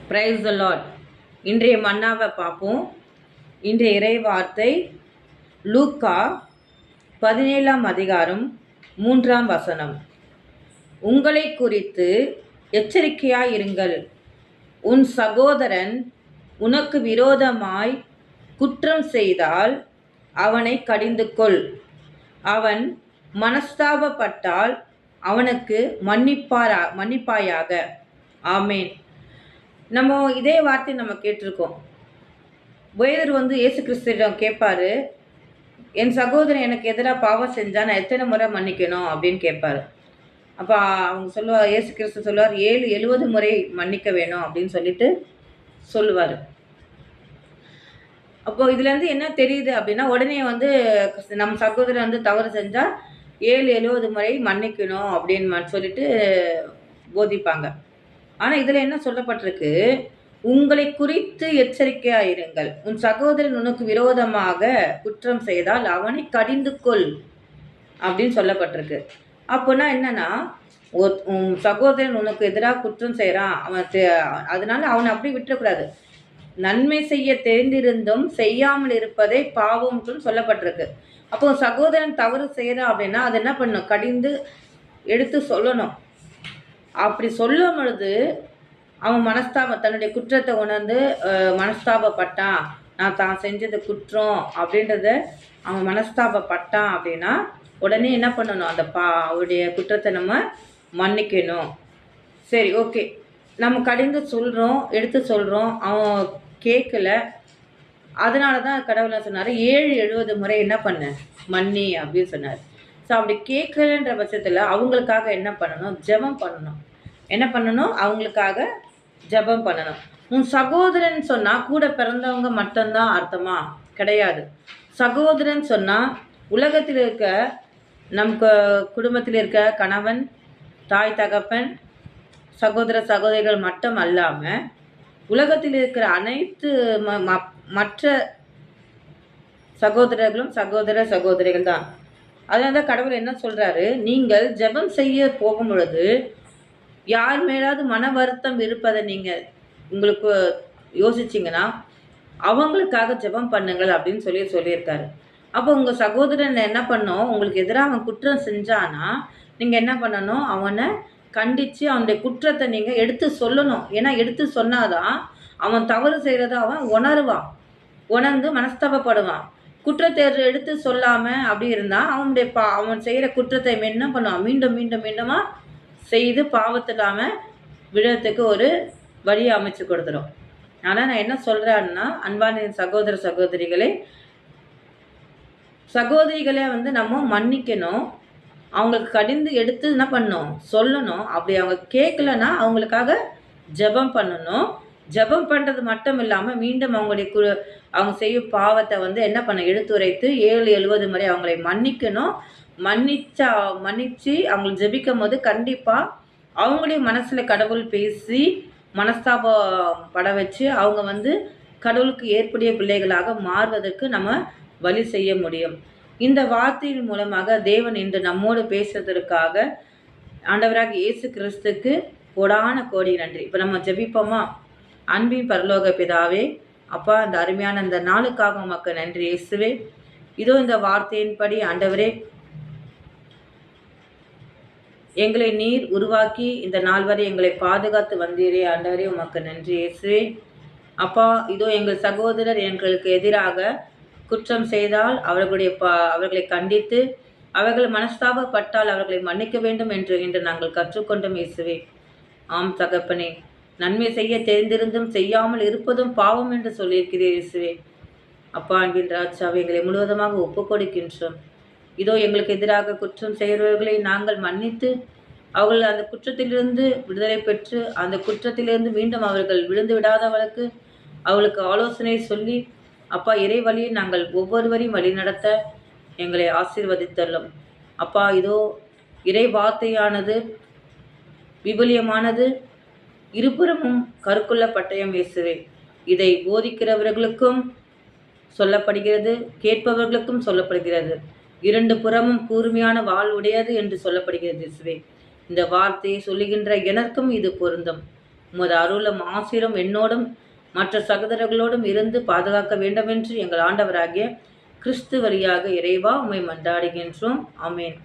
Praise the Lord. இன்றைய மன்னாவை பார்ப்போம். இன்றைய இறை வார்த்தை லூக்கா 17ஆம் அதிகாரம் 3ஆம் வசனம். உங்களை குறித்து எச்சரிக்கையாயிருங்கள். உன் சகோதரன் உனக்கு விரோதமாய் குற்றம் செய்தால் அவனை கடிந்து கொள். அவன் மனஸ்தாபப்பட்டால் அவனுக்கு மன்னிப்பாயாக. ஆமேன். நம்ம இதே வார்த்தை நம்ம கேட்டிருக்கோம். பேதுரு இயேசு கிறிஸ்துவிடம் கேட்பாரு, என் சகோதரன் எனக்கு எதிராக பாவம் செஞ்சா நான் எத்தனை முறை மன்னிக்கணும் அப்படின்னு கேட்பாரு. அப்போ அவங்க சொல்லுவார், இயேசு கிறிஸ்து சொல்லுவார், 70 முறை மன்னிக்க வேணும் அப்படின்னு சொல்லிட்டு சொல்லுவார். அப்போ இதுலேருந்து என்ன தெரியுது அப்படின்னா, உடனே நம்ம சகோதரன் தவறு செஞ்சால் 70 முறை மன்னிக்கணும் அப்படின்னு சொல்லிட்டு போதிப்பாங்க. ஆனால் இதில் என்ன சொல்லப்பட்டிருக்கு, உங்களை குறித்து எச்சரிக்கையாயிருங்கள். உன் சகோதரன் உனக்கு விரோதமாக குற்றம் செய்தால் அவனை கடிந்து கொள் அப்படின்னு சொல்லப்பட்டிருக்கு. அப்போனா என்னன்னா, உன் சகோதரன் உனக்கு எதிராக குற்றம் செய்கிறான், அதனால அவனை அப்படி விட்டுறக்கூடாது. நன்மை செய்ய தெரிந்திருந்தும் செய்யாமல் இருப்பதை பாவம்னு சொல்லப்பட்டிருக்கு. அப்போ சகோதரன் தவறு செய்கிறான் அப்படின்னா அது என்ன பண்ணணும், கடிந்து எடுத்து சொல்லணும். அப்படி சொல்லும் பொழுது அவன் தன்னுடைய குற்றத்தை உணர்ந்து மனஸ்தாபப்பட்டான், நான் தான் செஞ்சது குற்றம் அப்படின்றத அவன் மனஸ்தாபப்பட்டான் அப்படின்னா உடனே என்ன பண்ணணும், அவருடைய குற்றத்தை நம்ம மன்னிக்கணும். சரி, ஓகே, நம்ம கடிந்து சொல்கிறோம், எடுத்து சொல்கிறோம், அவன் கேட்கல. அதனால தான் கடவுளை சொன்னார், 70 முறை என்ன பண்ண மன்னி அப்படின்னு சொன்னார். ஸோ அப்படி கேட்கலன்ற பட்சத்தில் அவங்களுக்காக என்ன பண்ணணும், ஜெபம் பண்ணணும். என்ன பண்ணணும், அவங்களுக்காக ஜெபம் பண்ணணும். உன் சகோதரன் சொன்னால் கூட பிறந்தவங்க மட்டும்தான் அர்த்தமா? கிடையாது. சகோதரன் சொன்னால் உலகத்தில் இருக்க நமக்கு குடும்பத்தில் இருக்க கணவன், தாய், தகப்பன், சகோதர சகோதரிகள் மட்டும் அல்லாமல் உலகத்தில் இருக்கிற அனைத்து மற்ற சகோதரர்களும் சகோதரிகள் தான். அதனால தான் கடவுள் என்ன சொல்கிறாரு, நீங்கள் ஜெபம் செய்ய போகும் பொழுது யார் மேலாவது மன வருத்தம் இருப்பதை நீங்கள் உங்களுக்கு யோசிச்சிங்கன்னா அவங்களுக்காக ஜெபம் பண்ணுங்கள் அப்படின்னு சொல்லியிருக்காரு. அப்போ உங்கள் சகோதரன் என்ன பண்ணணும், உங்களுக்கு எதிராக அவன் குற்றம் செஞ்சானா நீங்கள் என்ன பண்ணணும், அவனை கண்டித்து அவனுடைய குற்றத்தை நீங்கள் எடுத்து சொல்லணும். ஏன்னா எடுத்து சொன்னாதான் அவன் தவறு செய்கிறத அவன் உணர்வான், உணர்ந்து மனஸ்தாபப்படுவான். குற்றத்தை எடுத்து சொல்லாமல் அப்படி இருந்தால் அவன் செய்கிற குற்றத்தை என்ன பண்ணுவான், மீண்டும் மீண்டும் மீண்டுமா செய்து பாவத்தில்லாமல் விடுறதுக்கு ஒரு வழியை அமைச்சு கொடுத்துரும். ஆனால் நான் என்ன சொல்கிறேன்னா, அன்பான சகோதர சகோதரிகளை நம்ம மன்னிக்கணும். அவங்களுக்கு கடிந்து எடுத்து என்ன பண்ணணும், சொல்லணும். அப்படி அவங்க கேட்கலன்னா அவங்களுக்காக ஜெபம் பண்ணணும். ஜெபம் பண்ணுறது மட்டும் இல்லாமல் மீண்டும் அவங்க செய்யும் பாவத்தை என்ன பண்ண எடுத்துரைத்து 70 முறை அவங்களை மன்னிக்கணும். மன்னிச்சு அவங்களுக்கு ஜெபிக்கும் போது கண்டிப்பாக அவங்களையும் மனசில் கடவுள் பேசி மனஸ்தாபப்பட வச்சு அவங்க கடவுளுக்கு ஏற்புடைய பிள்ளைகளாக மாறுவதற்கு நம்ம வழி செய்ய முடியும். இந்த வார்த்தையின் மூலமாக தேவன் இன்று நம்மோடு பேசுறதற்காக ஆண்டவராக இயேசு கிறிஸ்துக்கு கோடான கோடி நன்றி. இப்போ நம்ம ஜெபிப்போமா? அன்பின் பரலோக பிதாவே, அப்பா, இந்த அருமையான இந்த நாளுக்காக உமக்கு நன்றி இயேசுவே. இதோ இந்த வார்த்தையின்படி ஆண்டவரே, எங்களை நீர் உருவாக்கி இந்த நாள் வரை எங்களை பாதுகாத்து வந்தீரே ஆண்டவரே, உமக்கு நன்றி இயேசுவே. அப்பா, இதோ எங்கள் சகோதரர் எங்களுக்கு எதிராக குற்றம் செய்தால் அவர்களை கண்டித்து அவர்கள் மனஸ்தாபப்பட்டால் அவர்களை மன்னிக்க வேண்டும் என்று இன்று நாங்கள் கற்றுக்கொண்டோம் இயேசுவே. ஆம் தகப்பனே, நன்மை செய்ய தெரிந்திருந்தும் செய்யாமல் இருப்பதும் பாவம் என்று சொல்லியிருக்கிறீர் இயேசுவே. அப்பா, அன்பின் ராஜாவை எங்களை முழுவதுமாக ஒப்புக் கொடுக்கின்றோம். இதோ எங்களுக்கு எதிராக குற்றம் செய்கிறவர்களை நாங்கள் மன்னித்து அவர்கள் அந்த குற்றத்திலிருந்து விடுதலை பெற்று அந்த குற்றத்திலிருந்து மீண்டும் அவர்கள் விழுந்து விடாதவர்களுக்கு அவளுக்கு ஆலோசனை சொல்லி, அப்பா, இறை வழியை நாங்கள் ஒவ்வொருவரையும் வழி நடத்த எங்களை ஆசீர்வதித்தள்ளும். அப்பா, இதோ இறை வார்த்தையானது விபுலியமானது, இருபுறமும் கருக்குள்ள பட்டயம் இயேசுவே. இதை போதிக்கிறவர்களுக்கும் சொல்லப்படுகிறது, கேட்பவர்களுக்கும் சொல்லப்படுகிறது. 2 புறமும் கூர்மையான வாள் உடையது என்று சொல்லப்படுகிறது இயேசுவே. இந்த வார்த்தையை சொல்லுகின்ற எனக்கும் இது பொருந்தும். உமது அருளும் ஆசீரும் என்னோடும் மற்ற சகோதரர்களோடும் இருந்து பாதுகாக்க வேண்டுமென்று எங்கள் ஆண்டவராகிய கிறிஸ்து வழியாக இறைவா உம்மை மன்றாடுகின்றோம். ஆமென்.